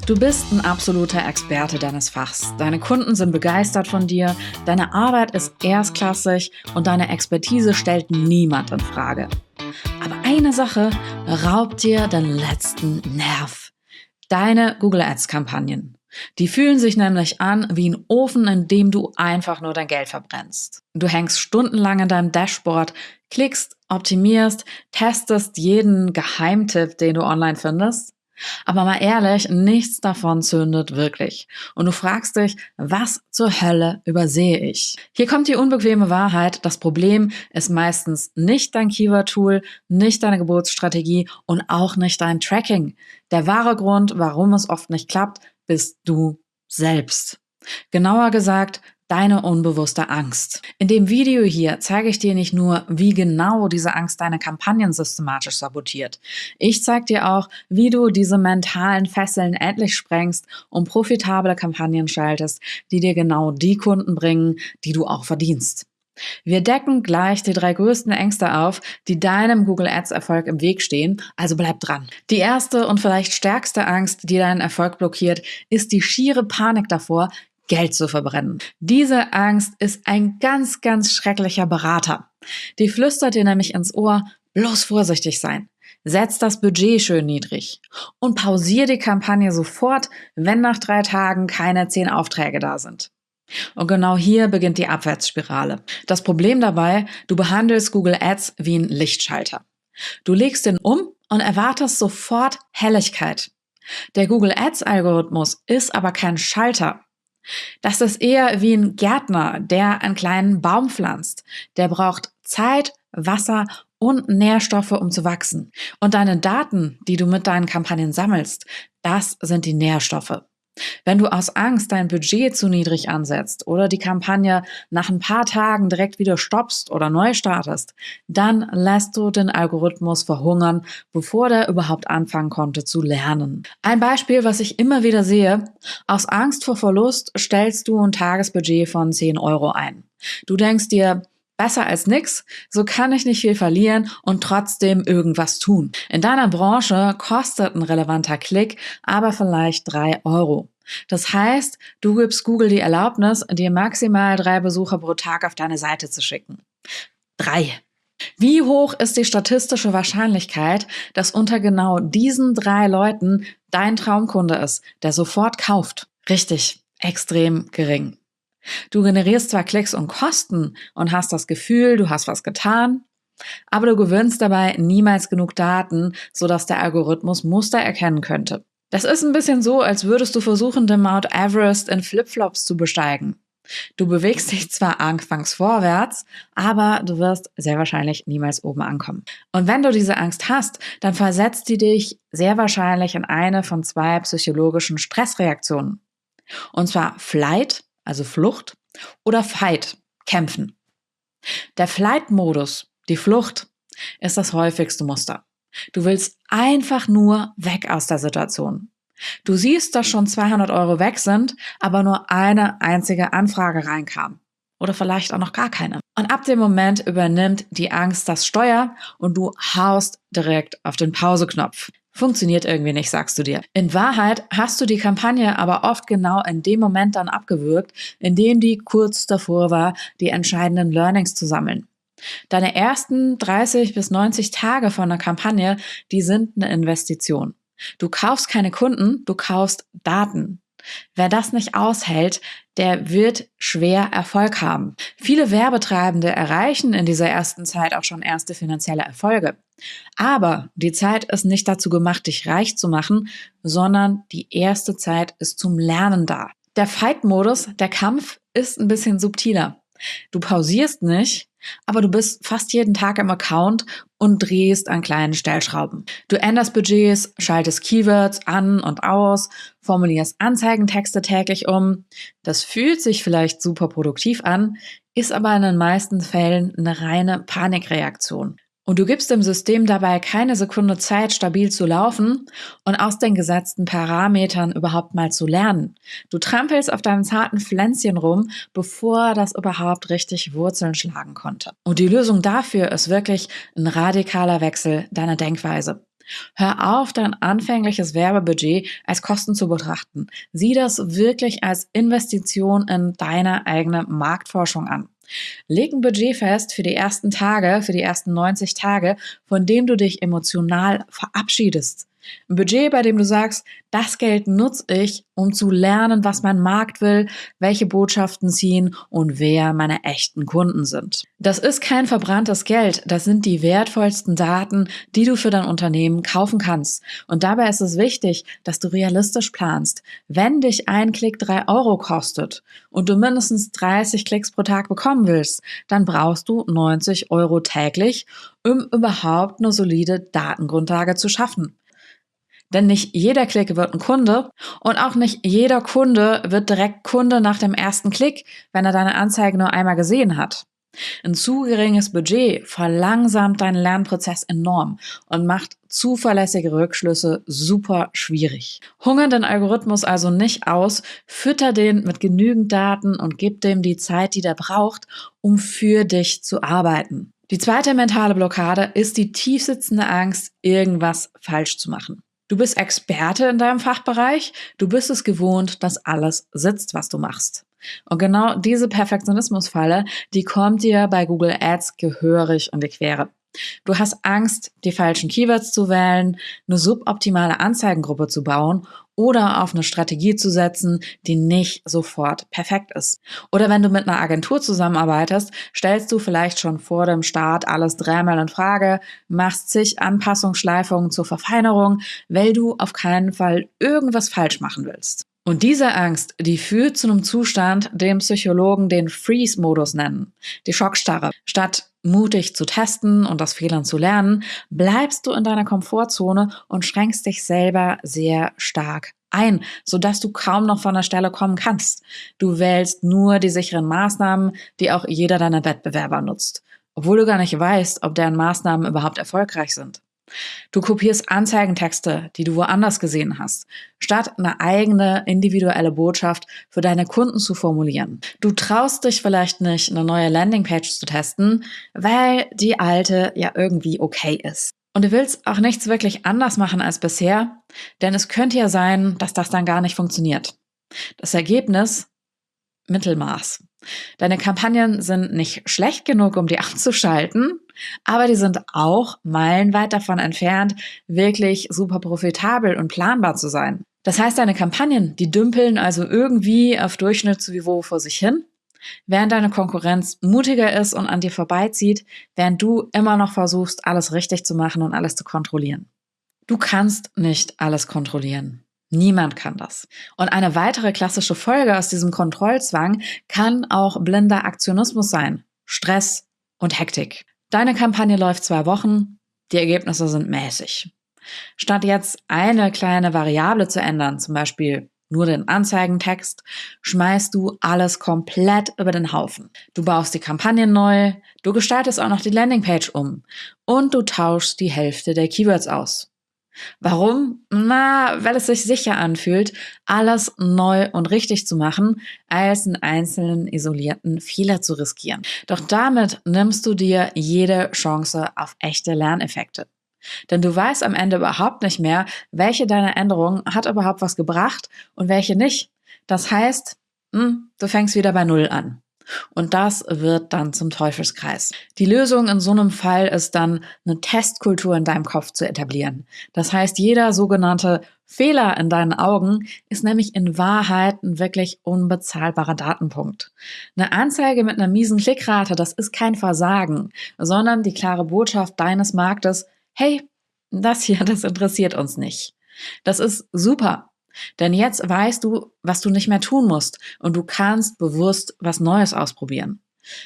Du bist ein absoluter Experte deines Fachs. Deine Kunden sind begeistert von dir, deine Arbeit ist erstklassig und deine Expertise stellt niemand in Frage. Aber eine Sache raubt dir den letzten Nerv. Deine Google Ads-Kampagnen. Die fühlen sich nämlich an wie ein Ofen, in dem du einfach nur dein Geld verbrennst. Du hängst stundenlang in deinem Dashboard, klickst, optimierst, testest jeden Geheimtipp, den du online findest. Aber mal ehrlich, nichts davon zündet wirklich. Und du fragst dich, was zur Hölle übersehe ich? Hier kommt die unbequeme Wahrheit. Das Problem ist meistens nicht dein Keyword-Tool, nicht deine Geburtsstrategie und auch nicht dein Tracking. Der wahre Grund, warum es oft nicht klappt, bist du selbst. Genauer gesagt, deine unbewusste Angst. In dem Video hier zeige ich dir nicht nur, wie genau diese Angst deine Kampagnen systematisch sabotiert. Ich zeige dir auch, wie du diese mentalen Fesseln endlich sprengst und profitable Kampagnen schaltest, die dir genau die Kunden bringen, die du auch verdienst. Wir decken gleich die 3 größten Ängste auf, die deinem Google Ads Erfolg im Weg stehen, also bleib dran. Die erste und vielleicht stärkste Angst, die deinen Erfolg blockiert, ist die schiere Panik davor, Geld zu verbrennen. Diese Angst ist ein ganz, ganz schrecklicher Berater. Die flüstert dir nämlich ins Ohr, bloß vorsichtig sein. Setz das Budget schön niedrig und pausier die Kampagne sofort, wenn nach 3 Tagen keine 10 Aufträge da sind. Und genau hier beginnt die Abwärtsspirale. Das Problem dabei, du behandelst Google Ads wie ein Lichtschalter. Du legst ihn um und erwartest sofort Helligkeit. Der Google Ads Algorithmus ist aber kein Schalter. Das ist eher wie ein Gärtner, der einen kleinen Baum pflanzt. Der braucht Zeit, Wasser und Nährstoffe, um zu wachsen. Und deine Daten, die du mit deinen Kampagnen sammelst, das sind die Nährstoffe. Wenn du aus Angst dein Budget zu niedrig ansetzt oder die Kampagne nach ein paar Tagen direkt wieder stoppst oder neu startest, dann lässt du den Algorithmus verhungern, bevor der überhaupt anfangen konnte zu lernen. Ein Beispiel, was ich immer wieder sehe: Aus Angst vor Verlust stellst du ein Tagesbudget von 10 Euro ein. Du denkst dir, besser als nix, so kann ich nicht viel verlieren und trotzdem irgendwas tun. In deiner Branche kostet ein relevanter Klick aber vielleicht 3 Euro. Das heißt, du gibst Google die Erlaubnis, dir maximal 3 Besucher pro Tag auf deine Seite zu schicken. 3. Wie hoch ist die statistische Wahrscheinlichkeit, dass unter genau diesen 3 Leuten dein Traumkunde ist, der sofort kauft? Richtig, extrem gering. Du generierst zwar Klicks und Kosten und hast das Gefühl, du hast was getan, aber du gewinnst dabei niemals genug Daten, sodass der Algorithmus Muster erkennen könnte. Das ist ein bisschen so, als würdest du versuchen, den Mount Everest in Flipflops zu besteigen. Du bewegst dich zwar anfangs vorwärts, aber du wirst sehr wahrscheinlich niemals oben ankommen. Und wenn du diese Angst hast, dann versetzt die dich sehr wahrscheinlich in eine von 2 psychologischen Stressreaktionen. Und zwar Flight, also Flucht, oder Fight, Kämpfen. Der Flight-Modus, die Flucht, ist das häufigste Muster. Du willst einfach nur weg aus der Situation. Du siehst, dass schon 200 Euro weg sind, aber nur eine einzige Anfrage reinkam. Oder vielleicht auch noch gar keine. Und ab dem Moment übernimmt die Angst das Steuer und du haust direkt auf den Pause-Knopf. Funktioniert irgendwie nicht, sagst du dir. In Wahrheit hast du die Kampagne aber oft genau in dem Moment dann abgewürgt, in dem die kurz davor war, die entscheidenden Learnings zu sammeln. Deine ersten 30 bis 90 Tage von der Kampagne, die sind eine Investition. Du kaufst keine Kunden, du kaufst Daten. Wer das nicht aushält, der wird schwer Erfolg haben. Viele Werbetreibende erreichen in dieser ersten Zeit auch schon erste finanzielle Erfolge. Aber die Zeit ist nicht dazu gemacht, dich reich zu machen, sondern die erste Zeit ist zum Lernen da. Der Fight-Modus, der Kampf, ist ein bisschen subtiler. Du pausierst nicht, aber du bist fast jeden Tag im Account und drehst an kleinen Stellschrauben. Du änderst Budgets, schaltest Keywords an und aus, formulierst Anzeigentexte täglich um. Das fühlt sich vielleicht super produktiv an, ist aber in den meisten Fällen eine reine Panikreaktion. Und du gibst dem System dabei keine Sekunde Zeit, stabil zu laufen und aus den gesetzten Parametern überhaupt mal zu lernen. Du trampelst auf deinem zarten Pflänzchen rum, bevor das überhaupt richtig Wurzeln schlagen konnte. Und die Lösung dafür ist wirklich ein radikaler Wechsel deiner Denkweise. Hör auf, dein anfängliches Werbebudget als Kosten zu betrachten. Sieh das wirklich als Investition in deine eigene Marktforschung an. Leg ein Budget fest für die ersten Tage, für die ersten 90 Tage, von dem du dich emotional verabschiedest. Ein Budget, bei dem du sagst, das Geld nutze ich, um zu lernen, was mein Markt will, welche Botschaften ziehen und wer meine echten Kunden sind. Das ist kein verbranntes Geld, das sind die wertvollsten Daten, die du für dein Unternehmen kaufen kannst. Und dabei ist es wichtig, dass du realistisch planst. Wenn dich ein Klick 3 Euro kostet und du mindestens 30 Klicks pro Tag bekommen willst, dann brauchst du 90 Euro täglich, um überhaupt eine solide Datengrundlage zu schaffen. Denn nicht jeder Klick wird ein Kunde und auch nicht jeder Kunde wird direkt Kunde nach dem ersten Klick, wenn er deine Anzeige nur einmal gesehen hat. Ein zu geringes Budget verlangsamt deinen Lernprozess enorm und macht zuverlässige Rückschlüsse super schwierig. Hungern den Algorithmus also nicht aus, fütter den mit genügend Daten und gib dem die Zeit, die der braucht, um für dich zu arbeiten. Die zweite mentale Blockade ist die tiefsitzende Angst, irgendwas falsch zu machen. Du bist Experte in deinem Fachbereich, du bist es gewohnt, dass alles sitzt, was du machst. Und genau diese Perfektionismusfalle, die kommt dir bei Google Ads gehörig in die Quere. Du hast Angst, die falschen Keywords zu wählen, eine suboptimale Anzeigengruppe zu bauen oder auf eine Strategie zu setzen, die nicht sofort perfekt ist. Oder wenn du mit einer Agentur zusammenarbeitest, stellst du vielleicht schon vor dem Start alles dreimal in Frage, machst zig Anpassungsschleifungen zur Verfeinerung, weil du auf keinen Fall irgendwas falsch machen willst. Und diese Angst, die führt zu einem Zustand, den Psychologen den Freeze-Modus nennen, die Schockstarre. Statt mutig zu testen und aus Fehlern zu lernen, bleibst du in deiner Komfortzone und schränkst dich selber sehr stark ein, sodass du kaum noch von der Stelle kommen kannst. Du wählst nur die sicheren Maßnahmen, die auch jeder deiner Wettbewerber nutzt, obwohl du gar nicht weißt, ob deren Maßnahmen überhaupt erfolgreich sind. Du kopierst Anzeigentexte, die du woanders gesehen hast, statt eine eigene individuelle Botschaft für deine Kunden zu formulieren. Du traust dich vielleicht nicht, eine neue Landingpage zu testen, weil die alte ja irgendwie okay ist. Und du willst auch nichts wirklich anders machen als bisher, denn es könnte ja sein, dass das dann gar nicht funktioniert. Das Ergebnis? Mittelmaß. Deine Kampagnen sind nicht schlecht genug, um die abzuschalten, aber die sind auch meilenweit davon entfernt, wirklich super profitabel und planbar zu sein. Das heißt, deine Kampagnen, die dümpeln also irgendwie auf Durchschnittsniveau vor sich hin, während deine Konkurrenz mutiger ist und an dir vorbeizieht, während du immer noch versuchst, alles richtig zu machen und alles zu kontrollieren. Du kannst nicht alles kontrollieren. Niemand kann das. Und eine weitere klassische Folge aus diesem Kontrollzwang kann auch blinder Aktionismus sein. Stress und Hektik. Deine Kampagne läuft 2 Wochen, die Ergebnisse sind mäßig. Statt jetzt eine kleine Variable zu ändern, zum Beispiel nur den Anzeigentext, schmeißt du alles komplett über den Haufen. Du baust die Kampagne neu, du gestaltest auch noch die Landingpage um und du tauschst die Hälfte der Keywords aus. Warum? Weil es sich sicher anfühlt, alles neu und richtig zu machen, als einen einzelnen isolierten Fehler zu riskieren. Doch damit nimmst du dir jede Chance auf echte Lerneffekte. Denn du weißt am Ende überhaupt nicht mehr, welche deiner Änderungen hat überhaupt was gebracht und welche nicht. Das heißt, du fängst wieder bei Null an. Und das wird dann zum Teufelskreis. Die Lösung in so einem Fall ist dann, eine Testkultur in deinem Kopf zu etablieren. Das heißt, jeder sogenannte Fehler in deinen Augen ist nämlich in Wahrheit ein wirklich unbezahlbarer Datenpunkt. Eine Anzeige mit einer miesen Klickrate, das ist kein Versagen, sondern die klare Botschaft deines Marktes, hey, das hier, das interessiert uns nicht. Das ist super. Denn jetzt weißt du, was du nicht mehr tun musst und du kannst bewusst was Neues ausprobieren.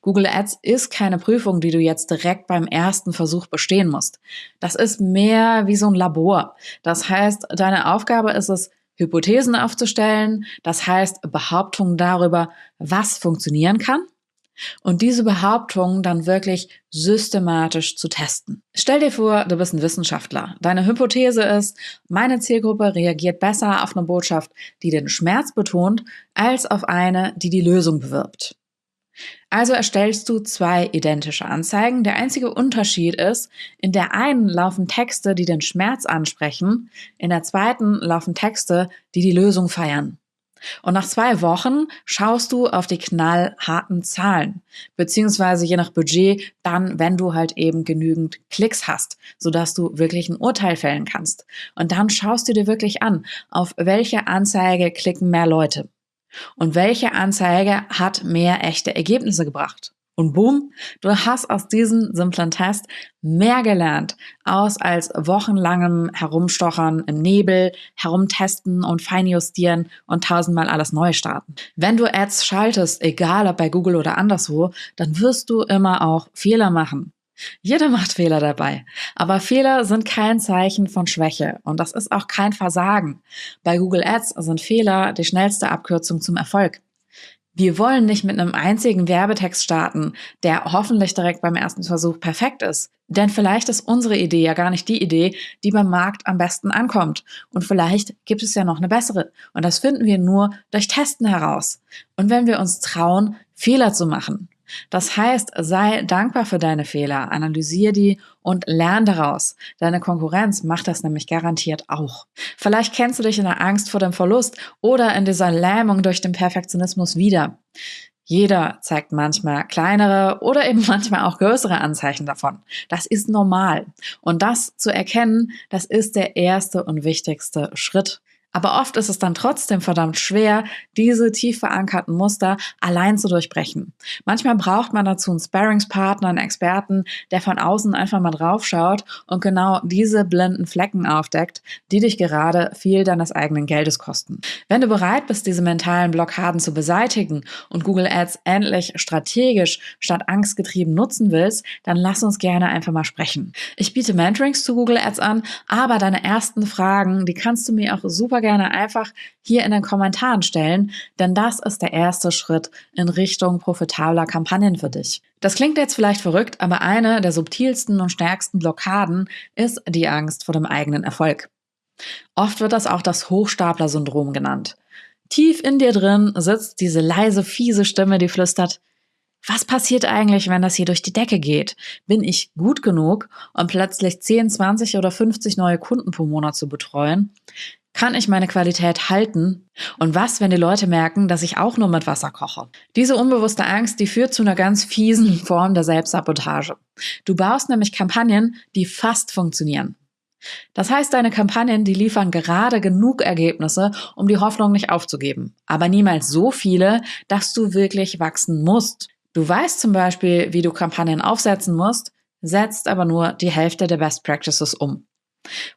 Google Ads ist keine Prüfung, die du jetzt direkt beim ersten Versuch bestehen musst. Das ist mehr wie so ein Labor. Das heißt, deine Aufgabe ist es, Hypothesen aufzustellen, das heißt Behauptungen darüber, was funktionieren kann. Und diese Behauptungen dann wirklich systematisch zu testen. Stell dir vor, du bist ein Wissenschaftler. Deine Hypothese ist, meine Zielgruppe reagiert besser auf eine Botschaft, die den Schmerz betont, als auf eine, die die Lösung bewirbt. Also erstellst du 2 identische Anzeigen. Der einzige Unterschied ist, in der einen laufen Texte, die den Schmerz ansprechen, in der zweiten laufen Texte, die die Lösung feiern. Und nach 2 Wochen schaust du auf die knallharten Zahlen, beziehungsweise je nach Budget dann, wenn du halt eben genügend Klicks hast, sodass du wirklich ein Urteil fällen kannst. Und dann schaust du dir wirklich an, auf welche Anzeige klicken mehr Leute und welche Anzeige hat mehr echte Ergebnisse gebracht. Und boom, du hast aus diesem simplen Test mehr gelernt, als wochenlangem Herumstochern im Nebel, herumtesten und feinjustieren und 1000-mal alles neu starten. Wenn du Ads schaltest, egal ob bei Google oder anderswo, dann wirst du immer auch Fehler machen. Jeder macht Fehler dabei, aber Fehler sind kein Zeichen von Schwäche und das ist auch kein Versagen. Bei Google Ads sind Fehler die schnellste Abkürzung zum Erfolg. Wir wollen nicht mit einem einzigen Werbetext starten, der hoffentlich direkt beim ersten Versuch perfekt ist. Denn vielleicht ist unsere Idee ja gar nicht die Idee, die beim Markt am besten ankommt. Und vielleicht gibt es ja noch eine bessere. Und das finden wir nur durch Testen heraus. Und wenn wir uns trauen, Fehler zu machen. Das heißt, sei dankbar für deine Fehler, analysier die und lern daraus. Deine Konkurrenz macht das nämlich garantiert auch. Vielleicht kennst du dich in der Angst vor dem Verlust oder in dieser Lähmung durch den Perfektionismus wieder. Jeder zeigt manchmal kleinere oder eben manchmal auch größere Anzeichen davon. Das ist normal. Und das zu erkennen, das ist der erste und wichtigste Schritt. Aber oft ist es dann trotzdem verdammt schwer, diese tief verankerten Muster allein zu durchbrechen. Manchmal braucht man dazu einen Sparringspartner, einen Experten, der von außen einfach mal draufschaut und genau diese blinden Flecken aufdeckt, die dich gerade viel deines eigenen Geldes kosten. Wenn du bereit bist, diese mentalen Blockaden zu beseitigen und Google Ads endlich strategisch statt angstgetrieben nutzen willst, dann lass uns gerne einfach mal sprechen. Ich biete Mentorings zu Google Ads an, aber deine ersten Fragen, die kannst du mir auch super gerne einfach hier in den Kommentaren stellen, denn das ist der erste Schritt in Richtung profitabler Kampagnen für dich. Das klingt jetzt vielleicht verrückt, aber eine der subtilsten und stärksten Blockaden ist die Angst vor dem eigenen Erfolg. Oft wird das auch das Hochstapler-Syndrom genannt. Tief in dir drin sitzt diese leise, fiese Stimme, die flüstert: Was passiert eigentlich, wenn das hier durch die Decke geht? Bin ich gut genug, um plötzlich 10, 20 oder 50 neue Kunden pro Monat zu betreuen? Kann ich meine Qualität halten? Und was, wenn die Leute merken, dass ich auch nur mit Wasser koche? Diese unbewusste Angst, die führt zu einer ganz fiesen Form der Selbstsabotage. Du baust nämlich Kampagnen, die fast funktionieren. Das heißt, deine Kampagnen, die liefern gerade genug Ergebnisse, um die Hoffnung nicht aufzugeben. Aber niemals so viele, dass du wirklich wachsen musst. Du weißt zum Beispiel, wie du Kampagnen aufsetzen musst, setzt aber nur die Hälfte der Best Practices um.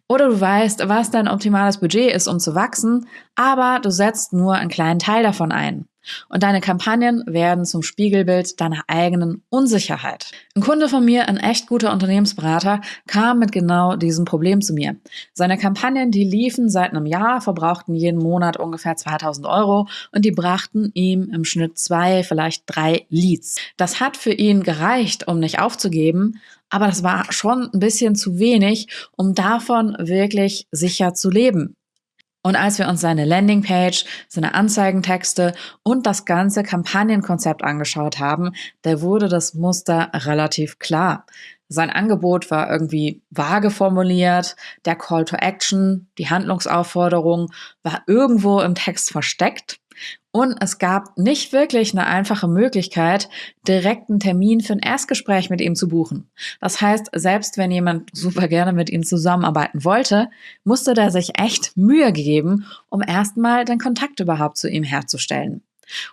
Oder du weißt, was dein optimales Budget ist, um zu wachsen, aber du setzt nur einen kleinen Teil davon ein. Und deine Kampagnen werden zum Spiegelbild deiner eigenen Unsicherheit. Ein Kunde von mir, ein echt guter Unternehmensberater, kam mit genau diesem Problem zu mir. Seine Kampagnen, die liefen seit einem Jahr, verbrauchten jeden Monat ungefähr 2000 € und die brachten ihm im Schnitt 2, vielleicht 3 Leads. Das hat für ihn gereicht, um nicht aufzugeben, aber das war schon ein bisschen zu wenig, um davon wirklich sicher zu leben. Und als wir uns seine Landingpage, seine Anzeigentexte und das ganze Kampagnenkonzept angeschaut haben, da wurde das Muster relativ klar. Sein Angebot war irgendwie vage formuliert, der Call to Action, die Handlungsaufforderung war irgendwo im Text versteckt. Und es gab nicht wirklich eine einfache Möglichkeit, direkt einen Termin für ein Erstgespräch mit ihm zu buchen. Das heißt, selbst wenn jemand super gerne mit ihm zusammenarbeiten wollte, musste der sich echt Mühe geben, um erstmal den Kontakt überhaupt zu ihm herzustellen.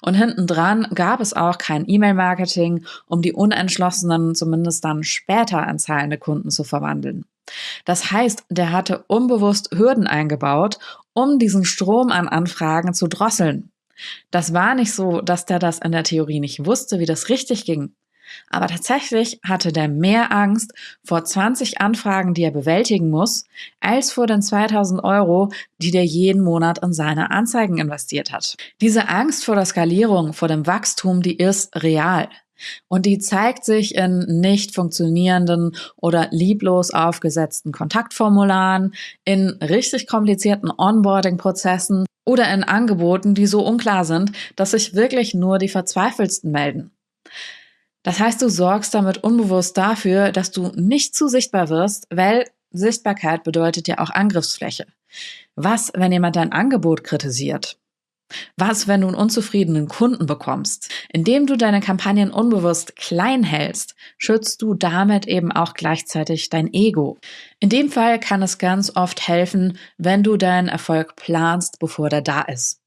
Und hintendran gab es auch kein E-Mail-Marketing, um die Unentschlossenen zumindest dann später in zahlende Kunden zu verwandeln. Das heißt, der hatte unbewusst Hürden eingebaut, um diesen Strom an Anfragen zu drosseln. Das war nicht so, dass der das in der Theorie nicht wusste, wie das richtig ging. Aber tatsächlich hatte der mehr Angst vor 20 Anfragen, die er bewältigen muss, als vor den 2000 €, die der jeden Monat in seine Anzeigen investiert hat. Diese Angst vor der Skalierung, vor dem Wachstum, die ist real. Und die zeigt sich in nicht funktionierenden oder lieblos aufgesetzten Kontaktformularen, in richtig komplizierten Onboarding-Prozessen, oder in Angeboten, die so unklar sind, dass sich wirklich nur die Verzweifelsten melden. Das heißt, du sorgst damit unbewusst dafür, dass du nicht zu sichtbar wirst, weil Sichtbarkeit bedeutet ja auch Angriffsfläche. Was, wenn jemand dein Angebot kritisiert? Was, wenn du einen unzufriedenen Kunden bekommst? Indem du deine Kampagnen unbewusst klein hältst, schützt du damit eben auch gleichzeitig dein Ego. In dem Fall kann es ganz oft helfen, wenn du deinen Erfolg planst, bevor der da ist.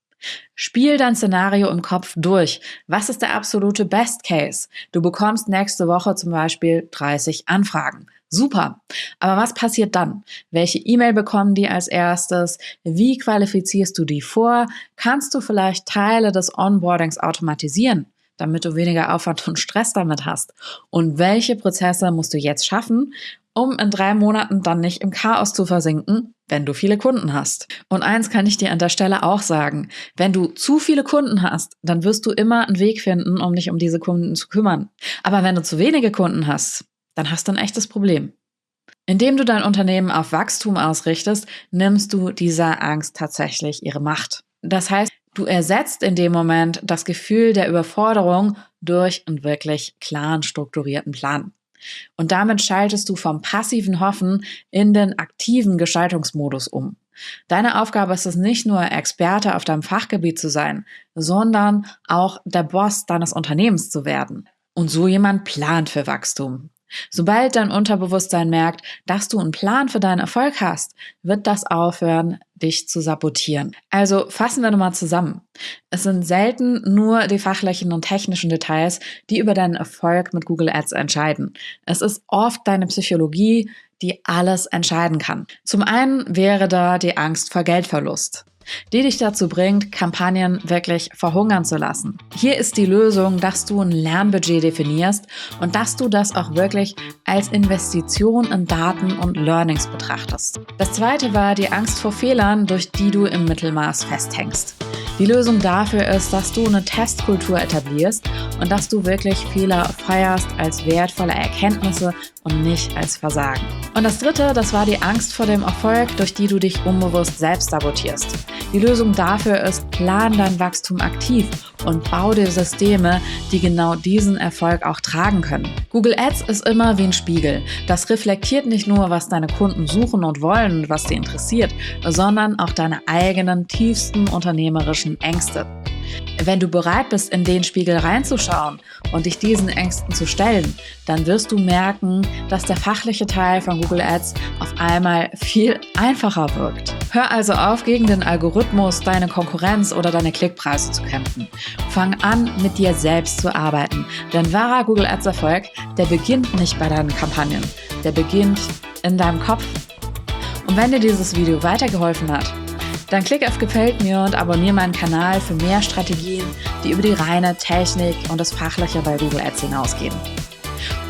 Spiel dein Szenario im Kopf durch. Was ist der absolute Best Case? Du bekommst nächste Woche zum Beispiel 30 Anfragen. Super. Aber was passiert dann? Welche E-Mail bekommen die als erstes? Wie qualifizierst du die vor? Kannst du vielleicht Teile des Onboardings automatisieren, damit du weniger Aufwand und Stress damit hast? Und welche Prozesse musst du jetzt schaffen, um in 3 Monaten dann nicht im Chaos zu versinken, wenn du viele Kunden hast? Und eins kann ich dir an der Stelle auch sagen: Wenn du zu viele Kunden hast, dann wirst du immer einen Weg finden, um dich um diese Kunden zu kümmern. Aber wenn du zu wenige Kunden hast, dann hast du ein echtes Problem. Indem du dein Unternehmen auf Wachstum ausrichtest, nimmst du dieser Angst tatsächlich ihre Macht. Das heißt, du ersetzt in dem Moment das Gefühl der Überforderung durch einen wirklich klaren, strukturierten Plan. Und damit schaltest du vom passiven Hoffen in den aktiven Gestaltungsmodus um. Deine Aufgabe ist es nicht nur, Experte auf deinem Fachgebiet zu sein, sondern auch der Boss deines Unternehmens zu werden. Und so jemand plant für Wachstum. Sobald dein Unterbewusstsein merkt, dass du einen Plan für deinen Erfolg hast, wird das aufhören, dich zu sabotieren. Also fassen wir nochmal zusammen. Es sind selten nur die fachlichen und technischen Details, die über deinen Erfolg mit Google Ads entscheiden. Es ist oft deine Psychologie, die alles entscheiden kann. Zum einen wäre da die Angst vor Geldverlust, die dich dazu bringt, Kampagnen wirklich verhungern zu lassen. Hier ist die Lösung, dass du ein Lernbudget definierst und dass du das auch wirklich als Investition in Daten und Learnings betrachtest. Das zweite war die Angst vor Fehlern, durch die du im Mittelmaß festhängst. Die Lösung dafür ist, dass du eine Testkultur etablierst und dass du wirklich Fehler feierst als wertvolle Erkenntnisse und nicht als Versagen. Und das dritte, das war die Angst vor dem Erfolg, durch die du dich unbewusst selbst sabotierst. Die Lösung dafür ist, plan dein Wachstum aktiv und bau dir Systeme, die genau diesen Erfolg auch tragen können. Google Ads ist immer wie ein Spiegel. Das reflektiert nicht nur, was deine Kunden suchen und wollen und was sie interessiert, sondern auch deine eigenen tiefsten unternehmerischen Ängste. Wenn du bereit bist, in den Spiegel reinzuschauen und dich diesen Ängsten zu stellen, dann wirst du merken, dass der fachliche Teil von Google Ads auf einmal viel einfacher wirkt. Hör also auf, gegen den Algorithmus, deine Konkurrenz oder deine Klickpreise zu kämpfen. Fang an, mit dir selbst zu arbeiten. Denn wahrer Google Ads Erfolg, der beginnt nicht bei deinen Kampagnen. Der beginnt in deinem Kopf. Und wenn dir dieses Video weitergeholfen hat, dann klick auf Gefällt mir und abonniere meinen Kanal für mehr Strategien, die über die reine Technik und das Fachliche bei Google Ads hinausgehen.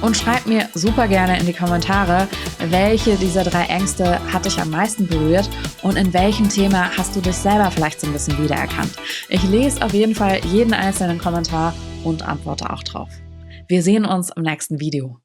Und schreib mir super gerne in die Kommentare, welche dieser 3 Ängste hat dich am meisten berührt und in welchem Thema hast du dich selber vielleicht so ein bisschen wiedererkannt. Ich lese auf jeden Fall jeden einzelnen Kommentar und antworte auch drauf. Wir sehen uns im nächsten Video.